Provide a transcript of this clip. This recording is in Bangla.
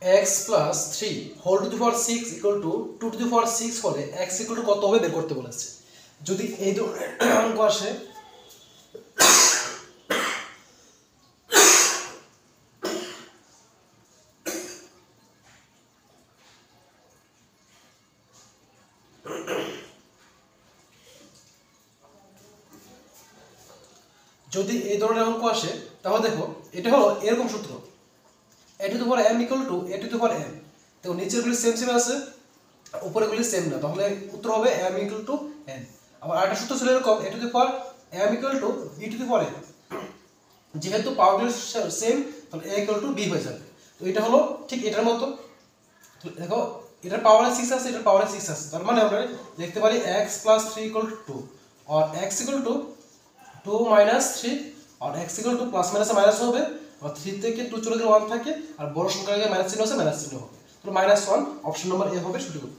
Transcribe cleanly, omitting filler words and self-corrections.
x plus 3 whole to the power 6 equal to 2 to the power 6 হলে x ইকুয়াল টু কত হবে বের করতে বলেছে। যদি এই ধরনের অঙ্ক আসে তাহলে দেখো এটা হলো এরকম সূত্র a two the power m equal to a two the power m। দেখো নিচেরগুলি সেম সেম আছে, উপরেগুলি সেম না, তাহলে উত্তর হবে m ইকুয়াল টু n। আবার আরেকটা সূত্র ছিল এরকম a two the power m equal to b two the power n। যেহেতু পাওয়ারগুলি সেম তাহলে a ইকুয়াল টু b হয়ে যাবে। তো এটা হলো ঠিক এটার মতো। দেখো এটার পাওয়ারে 6 আছে, এটার পাওয়ারে 6 আছে, তার মানে আমরা লিখতে পারি x প্লাস 3 ইকুয়াল টু 2 और x ইকুয়াল টু 2 মাইনাস 3 और x ইকুয়াল টু প্লাস মাইনাসে মাইনাস হবে, और 3 থেকে 2 চলে গেলে 1 থাকে, আর বড় সংখ্যা আগে মাইনাস চিহ্ন আছে, মাইনাস চিহ্ন হবে। তো -1 অপশন নম্বর এ হবে সঠিক উত্তর।